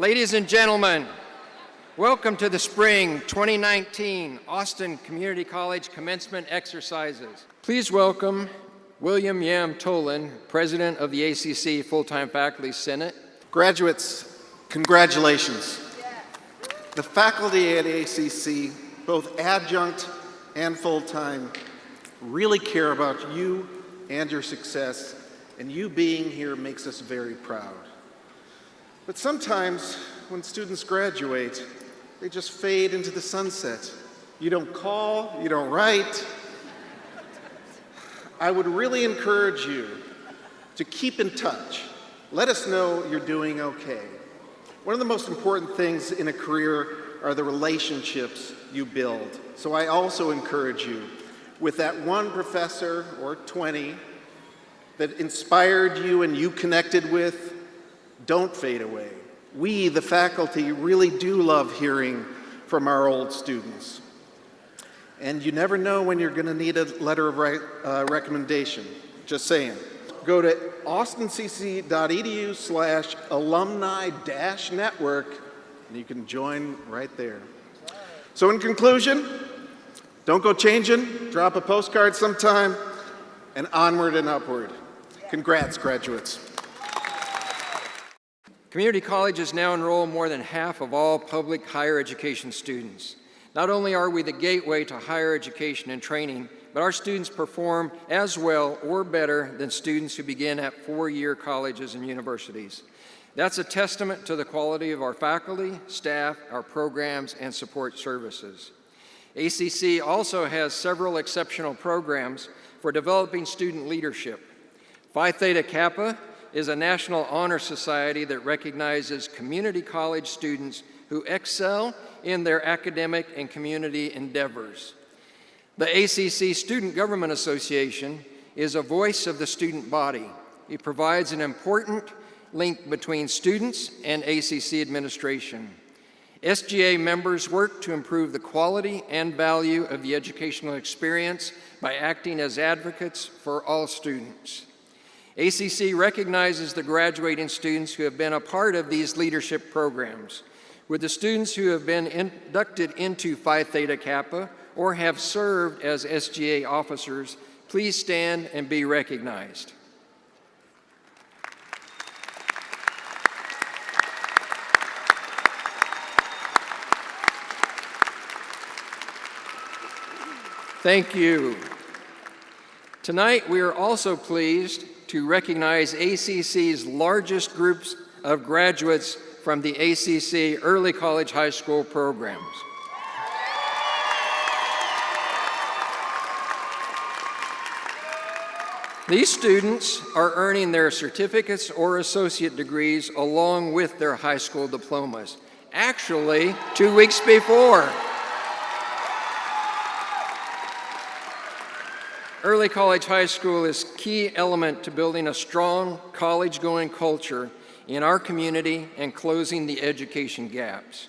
Ladies and gentlemen, welcome to the Spring 2019 Austin Community College Commencement Exercises. Please welcome William Yam Tolan, President of the ACC Full-Time Faculty Senate. Graduates, congratulations. The faculty at ACC, both adjunct and full-time, really care about you and your success, and you being here makes us very proud. But sometimes when students graduate, they just fade into the sunset. You don't call, you don't write. I would really encourage you to keep in touch. Let us know you're doing okay. One of the most important things in a career are the relationships you build. So I also encourage you, with that one professor or 20 that inspired you and you connected with, don't fade away. We, the faculty, really do love hearing from our old students. And you never know when you're going to need a letter of recommendation. Just saying. Go to austincc.edu/alumni-network and you can join right there. So in conclusion, don't go changing, drop a postcard sometime, and onward and upward. Congrats, graduates. Community colleges now enroll more than half of all public higher education students. Not only are we the gateway to higher education and training, but our students perform as well or better than students who begin at four-year colleges and universities. That's a testament to the quality of our faculty, staff, our programs, and support services. ACC also has several exceptional programs for developing student leadership. Phi Theta Kappa is a national honor society that recognizes community college students who excel in their academic and community endeavors. The ACC Student Government Association is a voice of the student body. It provides an important link between students and ACC administration. SGA members work to improve the quality and value of the educational experience by acting as advocates for all students. ACC recognizes the graduating students who have been a part of these leadership programs. With the students who have been inducted into Phi Theta Kappa or have served as SGA officers, please stand and be recognized. Thank you. Tonight, we are also pleased to recognize ACC's largest groups of graduates from the ACC Early College High School programs. These students are earning their certificates or associate degrees along with their high school diplomas. Actually, 2 weeks before. Early College High School is a key element to building a strong college-going culture in our community and closing the education gaps.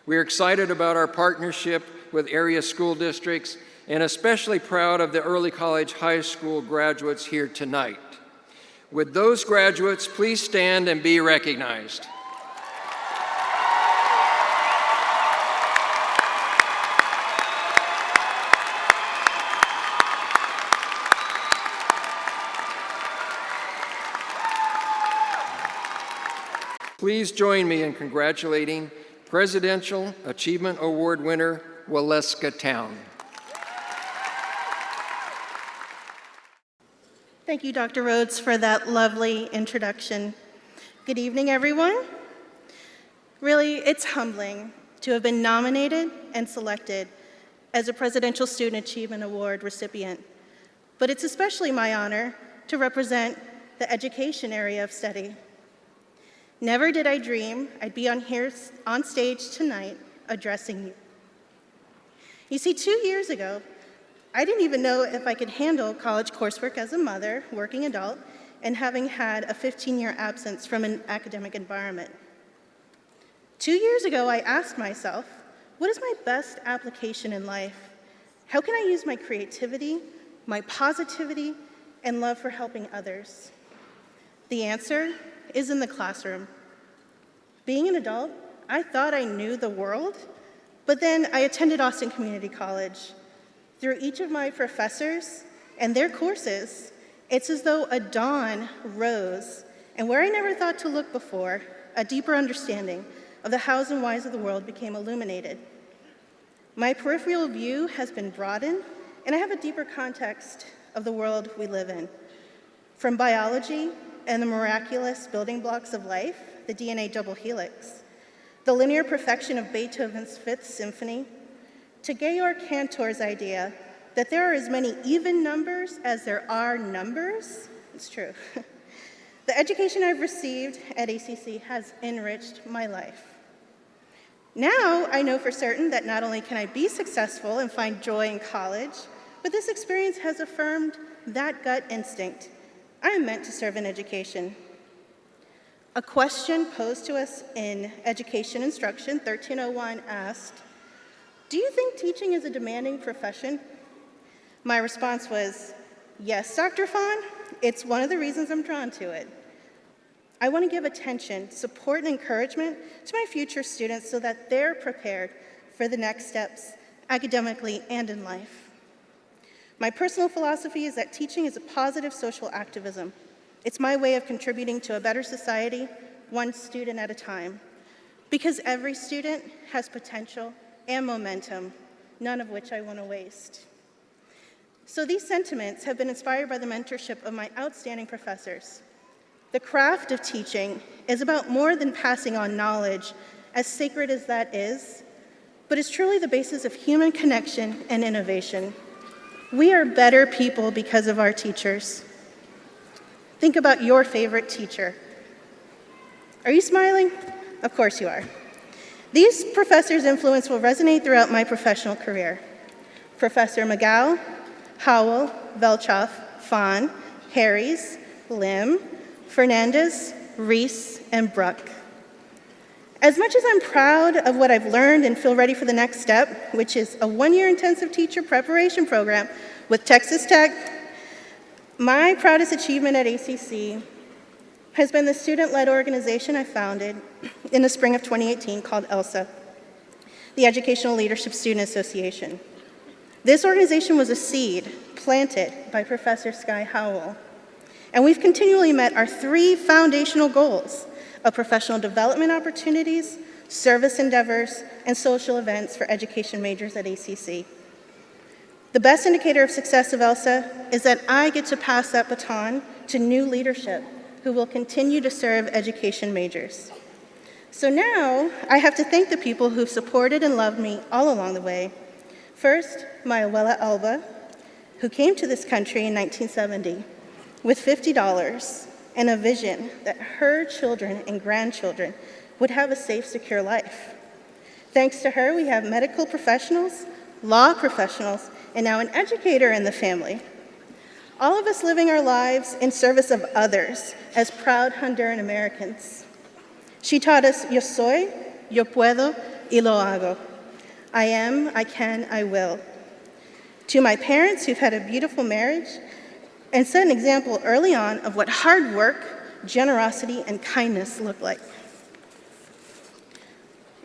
We're excited about our partnership with area school districts and especially proud of the Early College High School graduates here tonight. Would those graduates please stand and be recognized? Please join me in congratulating Presidential Achievement Award winner, Waleska Town. Thank you, Dr. Rhodes, for that lovely introduction. Good evening, everyone. Really, it's humbling to have been nominated and selected as a Presidential Student Achievement Award recipient, but it's especially my honor to represent the education area of study. Never did I dream I'd be on stage tonight addressing you. You see, 2 years ago, I didn't even know if I could handle college coursework as a mother, working adult, and having had a 15-year absence from an academic environment. 2 years ago, I asked myself, what is my best application in life? How can I use my creativity, my positivity, and love for helping others? The answer is in the classroom. Being an adult, I thought I knew the world, but then I attended Austin Community College. Through each of my professors and their courses, it's as though a dawn rose, and where I never thought to look before, a deeper understanding of the hows and whys of the world became illuminated. My peripheral view has been broadened, and I have a deeper context of the world we live in. From biology and the miraculous building blocks of life, the DNA double helix, the linear perfection of Beethoven's Fifth Symphony, to Georg Cantor's idea that there are as many even numbers as there are numbers. It's true. The education I've received at ACC has enriched my life. Now I know for certain that not only can I be successful and find joy in college, but this experience has affirmed that gut instinct. I am meant to serve in education. A question posed to us in Education Instruction 1301 asked, "Do you think teaching is a demanding profession?" My response was, "Yes, Dr. Fawn, it's one of the reasons I'm drawn to it. I want to give attention, support, and encouragement to my future students so that they're prepared for the next steps academically and in life. My personal philosophy is that teaching is a positive social activism. It's my way of contributing to a better society, one student at a time. Because every student has potential and momentum, none of which I want to waste." So these sentiments have been inspired by the mentorship of my outstanding professors. The craft of teaching is about more than passing on knowledge, as sacred as that is, but is truly the basis of human connection and innovation. We are better people because of our teachers. Think about your favorite teacher. Are you smiling? Of course you are. These professors' influence will resonate throughout my professional career. Professor McGow, Howell, Velchoff, Fawn, Harries, Lim, Fernandez, Reese, and Bruck. As much as I'm proud of what I've learned and feel ready for the next step, which is a one-year intensive teacher preparation program with Texas Tech, my proudest achievement at ACC has been the student-led organization I founded in the spring of 2018 called ELSA, the Educational Leadership Student Association. This organization was a seed planted by Professor Sky Howell, and we've continually met our three foundational goals of professional development opportunities, service endeavors, and social events for education majors at ACC. The best indicator of success of ELSA is that I get to pass that baton to new leadership who will continue to serve education majors. So now I have to thank the people who've supported and loved me all along the way. First, my abuela Alba, who came to this country in 1970 with $50 and a vision that her children and grandchildren would have a safe, secure life. Thanks to her, we have medical professionals, law professionals, and now an educator in the family. All of us living our lives in service of others as proud Honduran Americans. She taught us, yo soy, yo puedo, y lo hago. I am, I can, I will. To my parents who've had a beautiful marriage and set an example early on of what hard work, generosity, and kindness look like.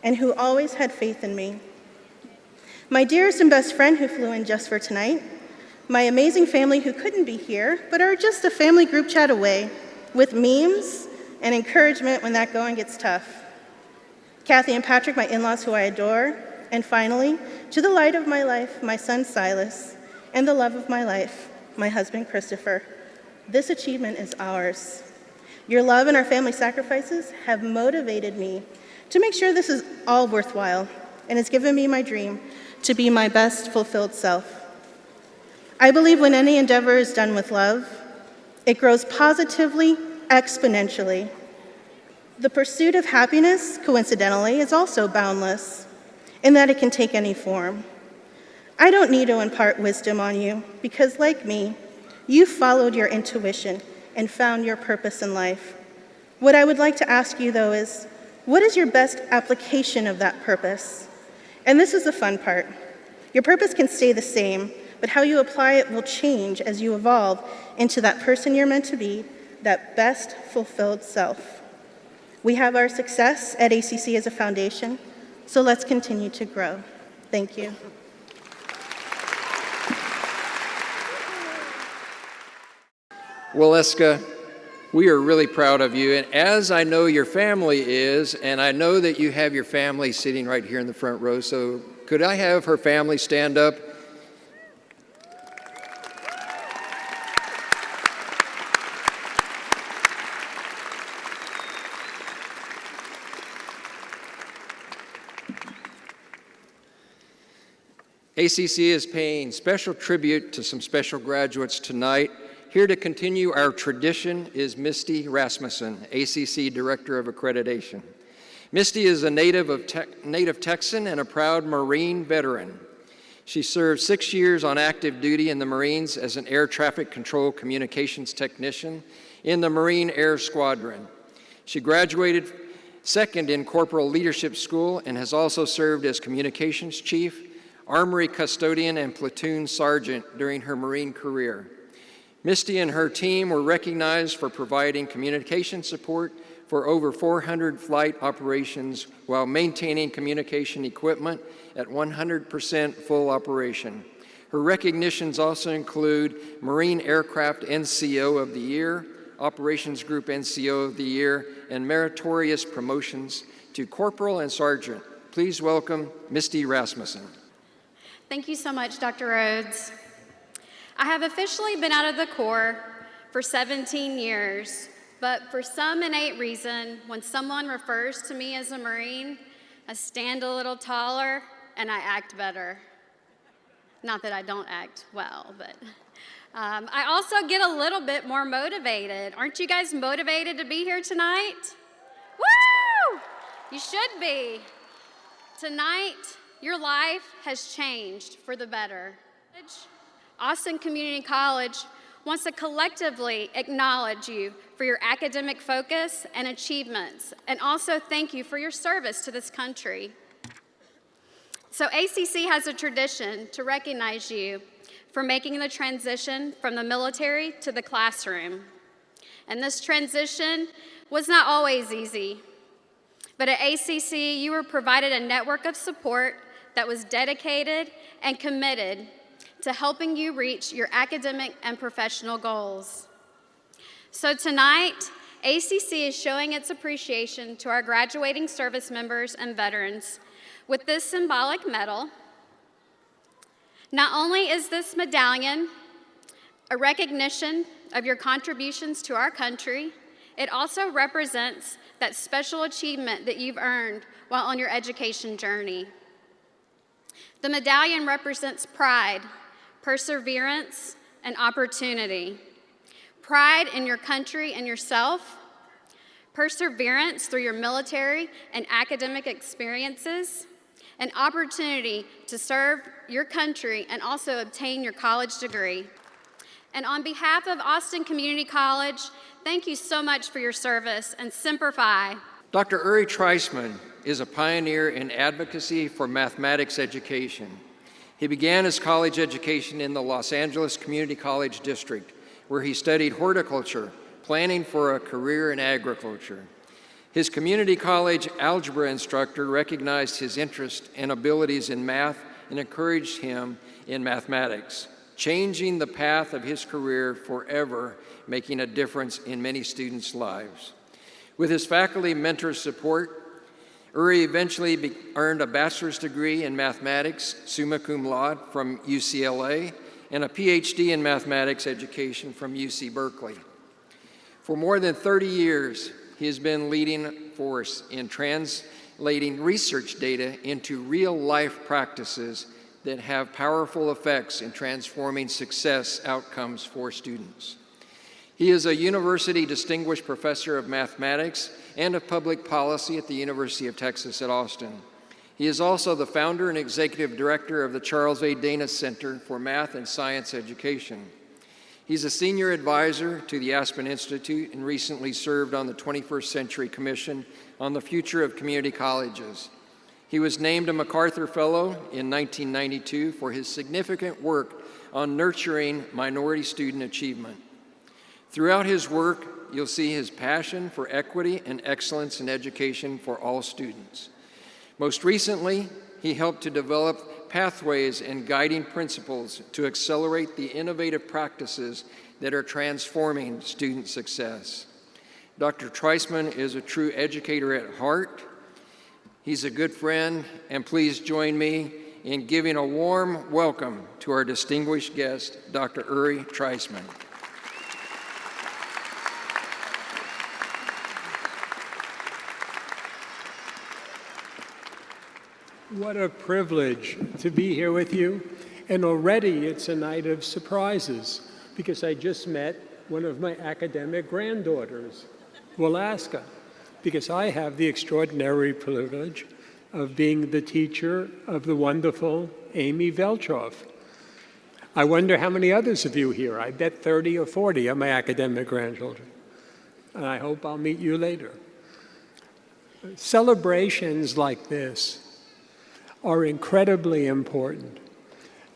And who always had faith in me. My dearest and best friend who flew in just for tonight. My amazing family who couldn't be here, but are just a family group chat away with memes and encouragement when that going gets tough. Kathy and Patrick, my in-laws who I adore. And finally, to the light of my life, my son Silas, and the love of my life, my husband Christopher. This achievement is ours. Your love and our family sacrifices have motivated me to make sure this is all worthwhile, and has given me my dream to be my best fulfilled self. I believe when any endeavor is done with love, it grows positively, exponentially. The pursuit of happiness, coincidentally, is also boundless, in that it can take any form. I don't need to impart wisdom on you, because like me, you followed your intuition and found your purpose in life. What I would like to ask you, though, is what is your best application of that purpose? And this is the fun part. Your purpose can stay the same, but how you apply it will change as you evolve into that person you're meant to be, that best fulfilled self. We have our success at ACC as a foundation, so let's continue to grow. Thank you. Well, Eska, we are really proud of you, and as I know your family is, and I know that you have your family sitting right here in the front row, so could I have her family stand up? ACC is paying special tribute to some special graduates tonight. Here to continue our tradition is Misty Rasmussen, ACC Director of Accreditation. Misty is a native Texan and a proud Marine veteran. She served 6 years on active duty in the Marines as an air traffic control communications technician in the Marine Air Squadron. She graduated second in Corporal Leadership School and has also served as communications chief, armory custodian, and platoon sergeant during her Marine career. Misty and her team were recognized for providing communication support for over 400 flight operations while maintaining communication equipment at 100% full operation. Her recognitions also include Marine Aircraft NCO of the Year, Operations Group NCO of the Year, and meritorious promotions to Corporal and Sergeant. Please welcome Misty Rasmussen. Thank you so much, Dr. Rhodes. I have officially been out of the Corps for 17 years, but for some innate reason, when someone refers to me as a Marine, I stand a little taller and I act better. Not that I don't act well, but I also get a little bit more motivated. Aren't you guys motivated to be here tonight? Woo! You should be. Tonight, your life has changed for the better. Austin Community College wants to collectively acknowledge you for your academic focus and achievements, and also thank you for your service to this country. So ACC has a tradition to recognize you for making the transition from the military to the classroom. And this transition was not always easy, but at ACC you were provided a network of support that was dedicated and committed to helping you reach your academic and professional goals. So tonight, ACC is showing its appreciation to our graduating service members and veterans with this symbolic medal. Not only is this medallion a recognition of your contributions to our country, it also represents that special achievement that you've earned while on your education journey. The medallion represents pride, perseverance, and opportunity. Pride in your country and yourself, perseverance through your military and academic experiences, and opportunity to serve your country and also obtain your college degree. And on behalf of Austin Community College, thank you so much for your service, and Semper Fi. Dr. Uri Treisman is a pioneer in advocacy for mathematics education. He began his college education in the Los Angeles Community College District, where he studied horticulture, planning for a career in agriculture. His community college algebra instructor recognized his interest and abilities in math and encouraged him in mathematics, changing the path of his career forever, making a difference in many students' lives. With his faculty mentor support, Uri eventually earned a bachelor's degree in mathematics, summa cum laude, from UCLA, and a PhD in mathematics education from UC Berkeley. For more than 30 years, he has been leading force in translating research data into real-life practices that have powerful effects in transforming success outcomes for students. He is a University Distinguished Professor of Mathematics and of Public Policy at the University of Texas at Austin. He is also the founder and executive director of the Charles A. Dana Center for Math and Science Education. He's a senior advisor to the Aspen Institute and recently served on the 21st Century Commission on the Future of Community Colleges. He was named a MacArthur Fellow in 1992 for his significant work on nurturing minority student achievement. Throughout his work, you'll see his passion for equity and excellence in education for all students. Most recently, he helped to develop pathways and guiding principles to accelerate the innovative practices that are transforming student success. Dr. Treisman is a true educator at heart. He's a good friend, and please join me in giving a warm welcome to our distinguished guest, Dr. Uri Treisman. What a privilege to be here with you. And already it's a night of surprises because I just met one of my academic granddaughters, Walaska, because I have the extraordinary privilege of being the teacher of the wonderful Amy Velchoff. I wonder how many others of you here. I bet 30 or 40 are my academic grandchildren. And I hope I'll meet you later. Celebrations like this are incredibly important,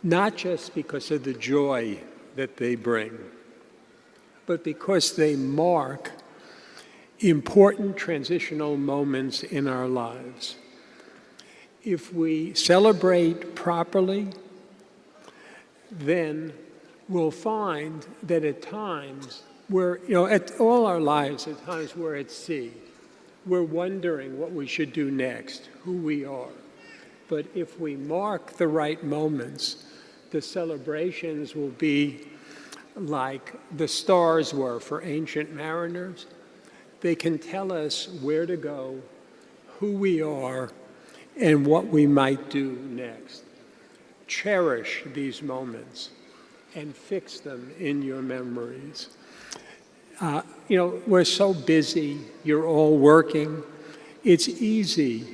not just because of the joy that they bring, but because they mark important transitional moments in our lives. If we celebrate properly, then we'll find that at times at all our lives, at times we're at sea. We're wondering what we should do next, who we are. But if we mark the right moments, the celebrations will be like the stars were for ancient mariners. They can tell us where to go, who we are, and what we might do next. Cherish these moments and fix them in your memories. We're so busy, you're all working. It's easy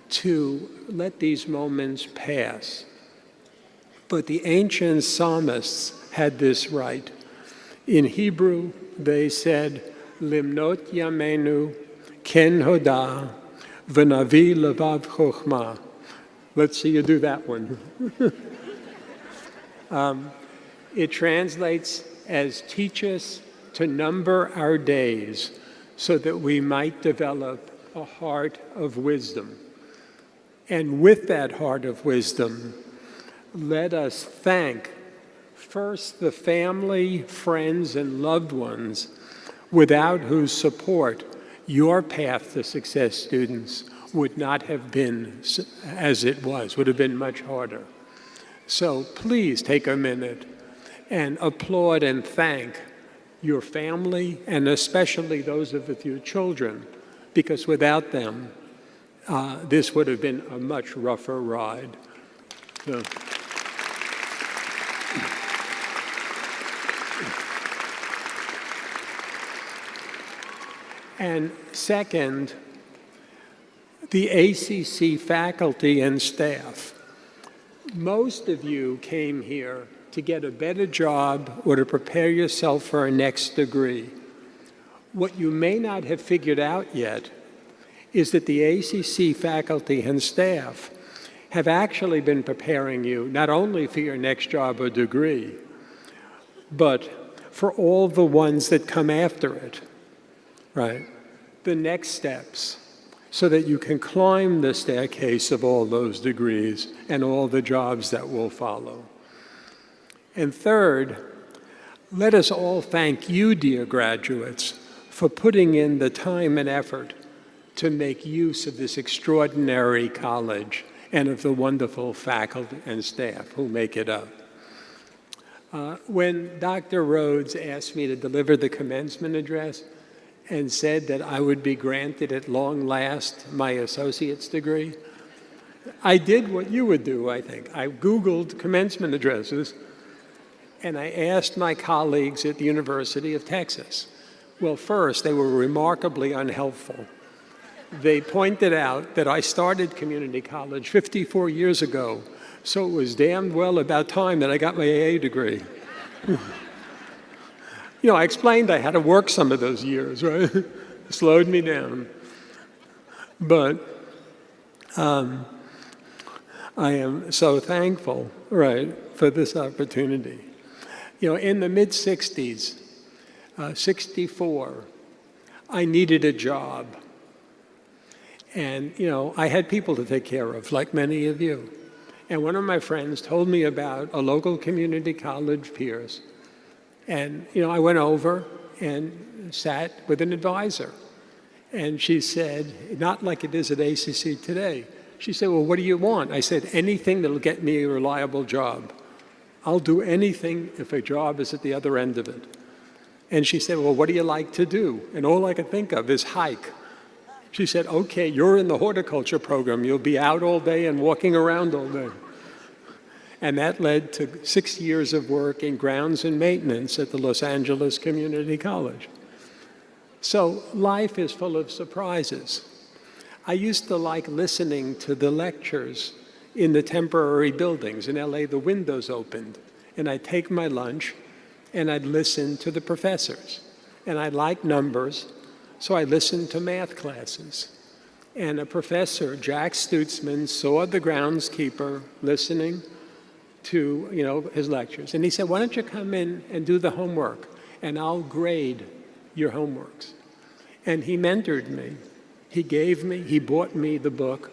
to let these moments pass. But the ancient psalmists had this right. In Hebrew, they said, Limnot yamenu ken hoda v'navi levav chokhmah. Let's see you do that one. It translates as teach us to number our days so that we might develop a heart of wisdom. And with that heart of wisdom, let us thank first the family, friends, and loved ones without whose support your path to success, students, would not have been as it was, would have been much harder. So please take a minute and applaud and thank your family, and especially those of your children, because without them, this would have been a much rougher ride. So. And second, the ACC faculty and staff. Most of you came here to get a better job or to prepare yourself for a next degree. What you may not have figured out yet is that the ACC faculty and staff have actually been preparing you not only for your next job or degree, but for all the ones that come after it, right? The next steps, so that you can climb the staircase of all those degrees and all the jobs that will follow. And third, let us all thank you, dear graduates, for putting in the time and effort to make use of this extraordinary college and of the wonderful faculty and staff who make it up. When Dr. Rhodes asked me to deliver the commencement address and said that I would be granted at long last my associate's degree, I did what you would do, I think. I Googled commencement addresses, and I asked my colleagues at the University of Texas. Well, first, they were remarkably unhelpful. They pointed out that I started community college 54 years ago, so it was damned well about time that I got my AA degree. I explained I had to work some of those years, right? Slowed me down. But I am so thankful, right, for this opportunity. In the mid-60s, 64, I needed a job. And, I had people to take care of, like many of you. And one of my friends told me about a local community college, Pierce. And, I went over and sat with an advisor. And she said, not like it is at ACC today. She said, well, what do you want? I said, anything that'll get me a reliable job. I'll do anything if a job is at the other end of it. And she said, well, what do you like to do? And all I could think of is hike. She said, okay, you're in the horticulture program. You'll be out all day and walking around all day. And that led to 6 years of work in grounds and maintenance at the Los Angeles Community College. So life is full of surprises. I used to like listening to the lectures in the temporary buildings. In LA, the windows opened, and I'd take my lunch, and I'd listen to the professors. And I liked numbers, so I listened to math classes. And a professor, Jack Stutzman, saw the groundskeeper listening to his lectures. And he said, why don't you come in and do the homework, and I'll grade your homeworks. And he mentored me. He bought me the book,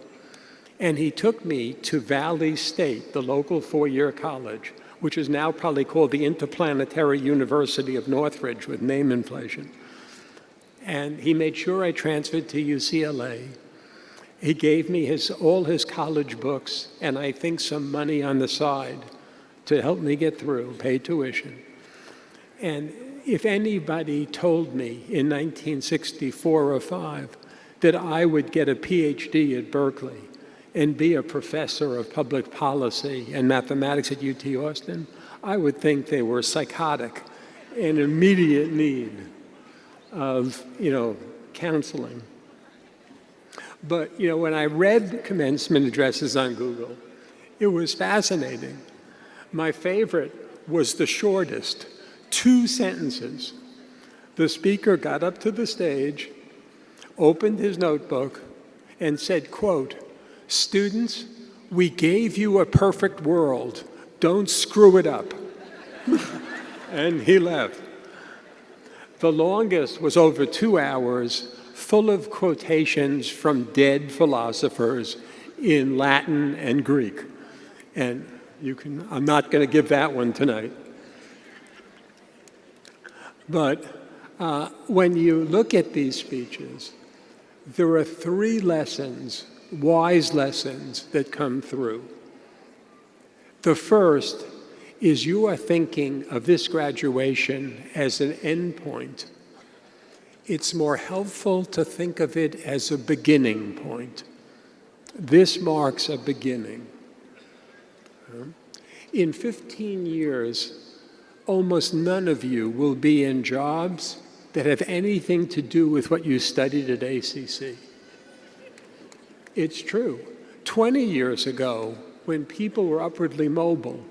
and he took me to Valley State, the local four-year college, which is now probably called the Interplanetary University of Northridge with name inflation. And he made sure I transferred to UCLA. He gave me all his college books, and I think some money on the side to help me get through, pay tuition. And if anybody told me in 1964 or 5 that I would get a PhD at Berkeley and be a professor of public policy and mathematics at UT Austin, I would think they were psychotic and in immediate need of, counseling. But, when I read commencement addresses on Google, it was fascinating. My favorite was the shortest, 2 sentences. The speaker got up to the stage, opened his notebook, and said, quote, "Students, we gave you a perfect world. Don't screw it up." And he left. The longest was over 2 hours, full of quotations from dead philosophers in Latin and Greek. And I'm not going to give that one tonight. But when you look at these speeches, there are 3 lessons, wise lessons, that come through. The first is you are thinking of this graduation as an endpoint. It's more helpful to think of it as a beginning point. This marks a beginning. In 15 years, almost none of you will be in jobs that have anything to do with what you studied at ACC. It's true. 20 years ago, when people were upwardly mobile,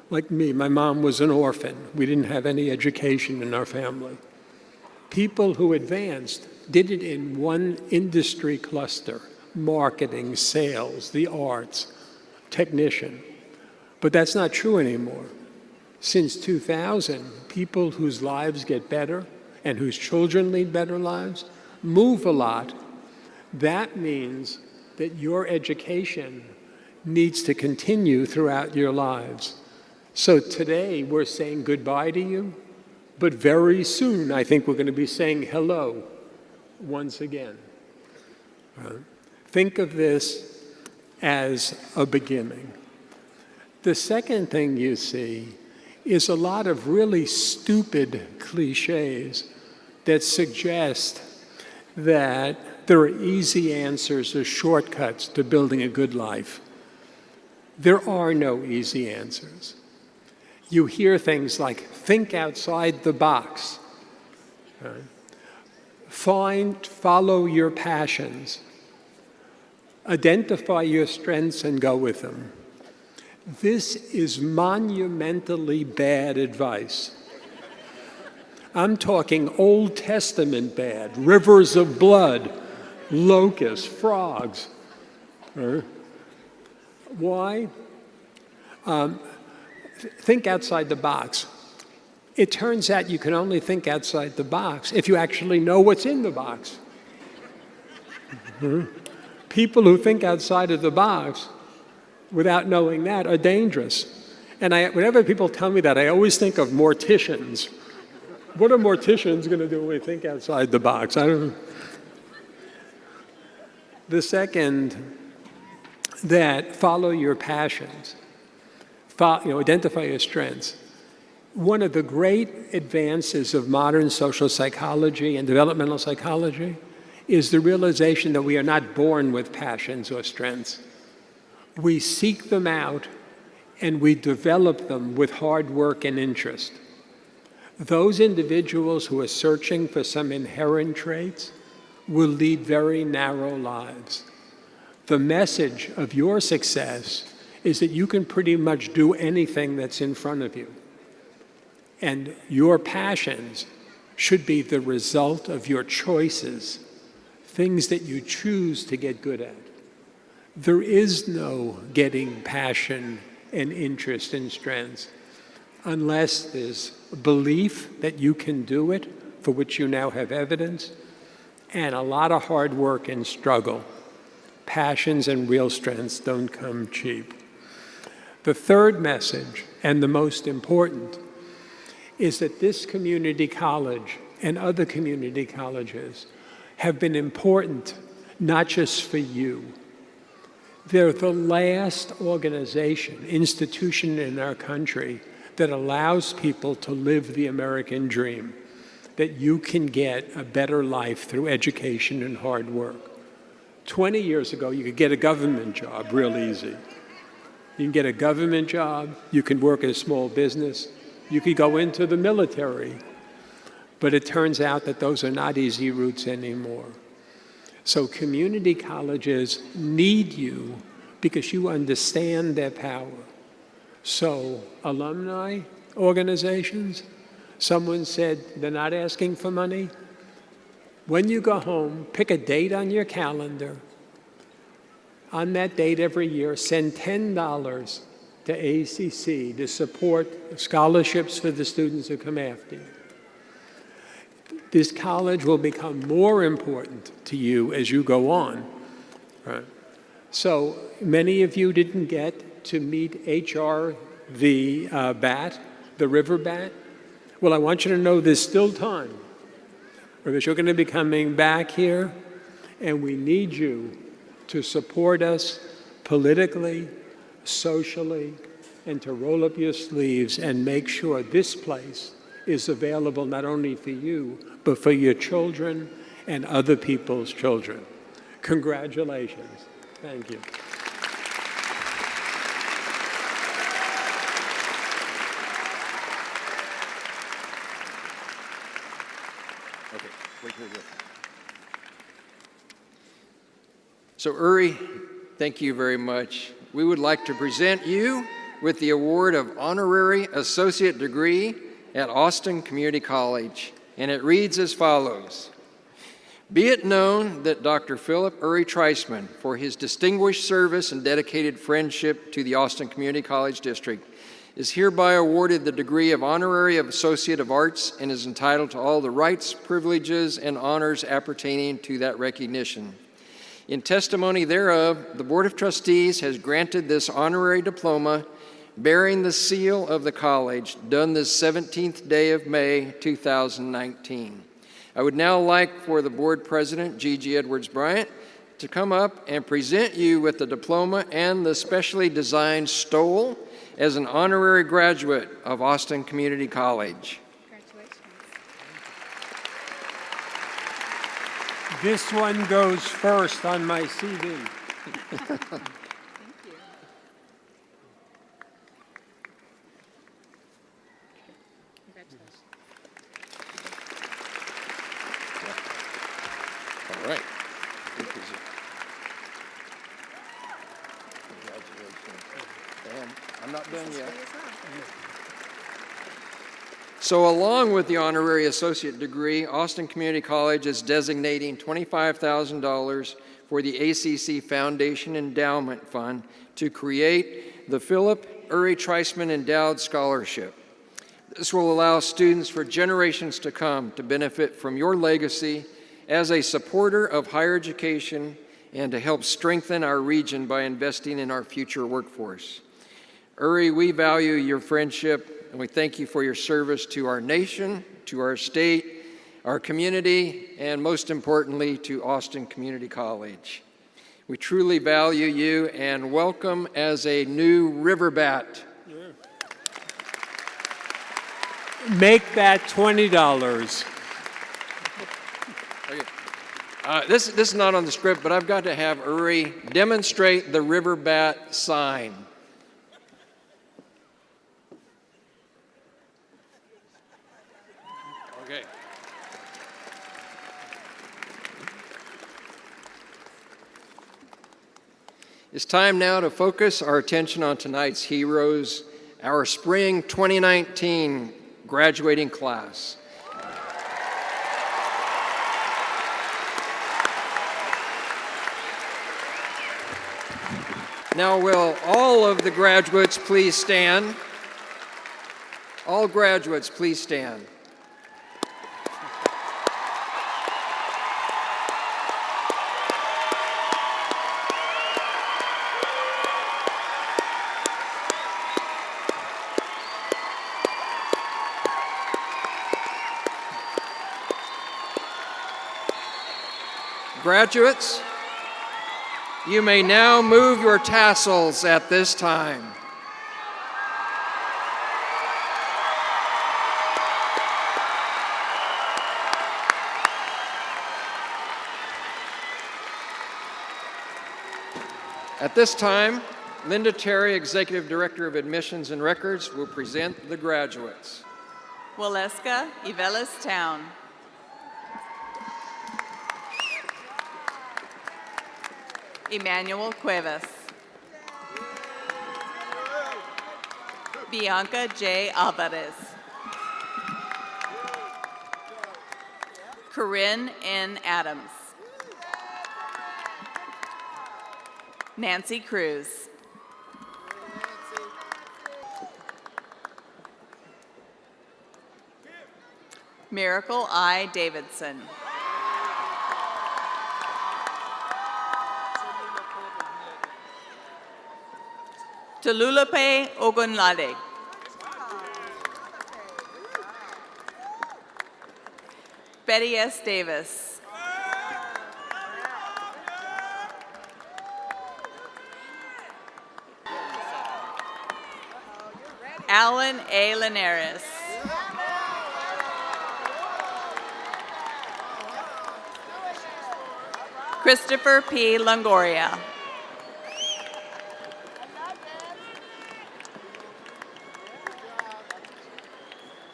like me, my mom was an orphan. We didn't have any education in our family. People who advanced did it in one industry cluster: marketing, sales, the arts, technician. But that's not true anymore. Since 2000, people whose lives get better and whose children lead better lives move a lot. That means that your education needs to continue throughout your lives. So today we're saying goodbye to you, but very soon I think we're going to be saying hello once again. Think of this as a beginning. The second thing you see is a lot of really stupid cliches that suggest that there are easy answers or shortcuts to building a good life. There are no easy answers. You hear things like, think outside the box. Follow your passions. Identify your strengths and go with them. This is monumentally bad advice. I'm talking Old Testament bad, rivers of blood, locusts, frogs. Why? Think outside the box. It turns out you can only think outside the box if you actually know what's in the box. People who think outside of the box without knowing that are dangerous. And whenever people tell me that, I always think of morticians. What are morticians going to do when they think outside the box? I don't know. The second, that follow your passions. Identify your strengths. One of the great advances of modern social psychology and developmental psychology is the realization that we are not born with passions or strengths. We seek them out and we develop them with hard work and interest. Those individuals who are searching for some inherent traits will lead very narrow lives. The message of your success is that you can pretty much do anything that's in front of you. And your passions should be the result of your choices, things that you choose to get good at. There is no getting passion and interest and strengths unless there's belief that you can do it, for which you now have evidence, and a lot of hard work and struggle. Passions and real strengths don't come cheap. The third message, and the most important, is that this community college and other community colleges have been important not just for you. They're the last institution in our country that allows people to live the American dream, that you can get a better life through education and hard work. 20 years ago, you could get a government job real easy. You can get a government job, you can work at a small business, you could go into the military. But it turns out that those are not easy routes anymore. So community colleges need you because you understand their power. So alumni organizations, someone said they're not asking for money. When you go home, pick a date on your calendar. On that date every year, send $10 to ACC to support scholarships for the students who come after you. This college will become more important to you as you go on. Right. So many of you didn't get to meet HR, the bat, the river bat. Well, I want you to know there's still time, because you're going to be coming back here, and we need you to support us politically, socially, and to roll up your sleeves and make sure this place is available not only for you, but for your children and other people's children. Congratulations. Thank you. Okay, wait here. So Uri, thank you very much. We would like to present you with the award of Honorary Associate Degree at Austin Community College, and it reads as follows. Be it known that Dr. Philip Uri Treisman, for his distinguished service and dedicated friendship to the Austin Community College District, is hereby awarded the degree of Honorary Associate of Arts and is entitled to all the rights, privileges, and honors appertaining to that recognition. In testimony thereof, the Board of Trustees has granted this honorary diploma bearing the seal of the college, done this 17th day of May, 2019. I would now like for the board president, Gigi Edwards-Bryant, to come up and present you with the diploma and the specially designed stole as an honorary graduate of Austin Community College. This one goes first on my CV. All right. Congratulations. And I'm not done yet. So along with the honorary associate degree, Austin Community College is designating $25,000 for the ACC Foundation Endowment Fund to create the Philip Uri Treisman Endowed Scholarship. This will allow students for generations to come to benefit from your legacy as a supporter of higher education and to help strengthen our region by investing in our future workforce. Uri, we value your friendship and we thank you for your service to our nation, to our state, our community, and most importantly, to Austin Community College. We truly value you and welcome as a new Riverbat. Make that $20. Okay. This is not on the script, but I've got to have Uri demonstrate the Riverbat sign. Okay. It's time now to focus our attention on tonight's heroes, our spring 2019 graduating class. Now will all of the graduates please stand? All graduates please stand. Graduates, you may now move your tassels at this time. At this time, Linda Terry, Executive Director of Admissions and Records, will present the graduates. Waleska, Evelis Town. Emmanuel Cuevas. Bianca J. Alvarez. Corinne N. Adams. Nancy Cruz. Miracle I. Davidson. Tululape Ogunlade. Betty S. Davis. Alan A. Linares. Christopher P. Longoria.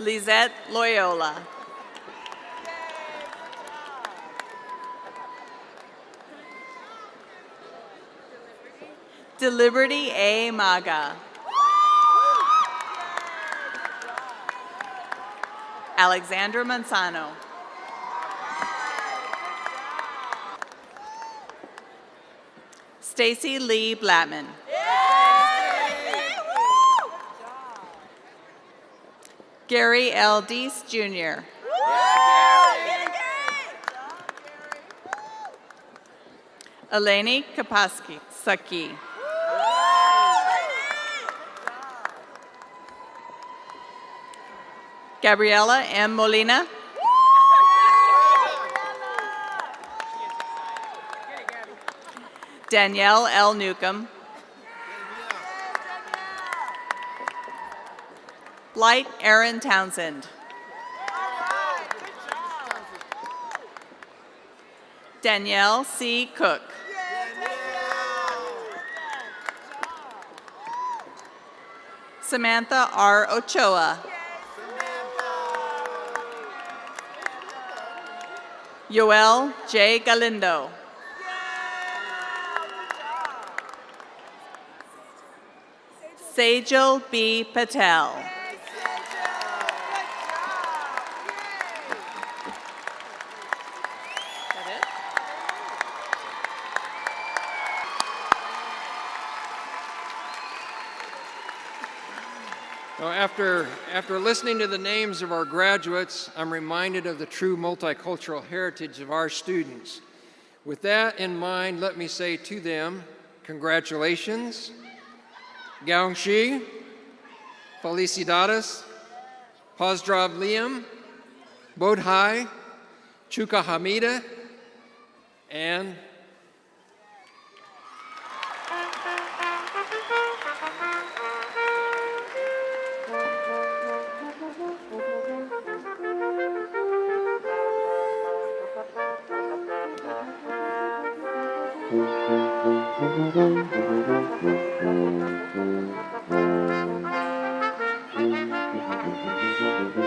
Lizette Loyola. DeLiberty A. Maga. Alexandra Manzano. Stacy Lee Blattman. Gary L. Deese, Jr. Eleni Kapaski, Saki. Gabriela M. Molina. Danielle L. Newcomb. Light Aaron Townsend. Danielle C. Cook. Samantha R. Ochoa. Yoel J. Galindo. Sejal B. Patel. Well, after listening to the names of our graduates, I'm reminded of the true multicultural heritage of our students. With that in mind, let me say to them, congratulations, Gaungxi, Felicidades, Pozdrav Liam, Bodhai, Chuka Hamida, and Thank you.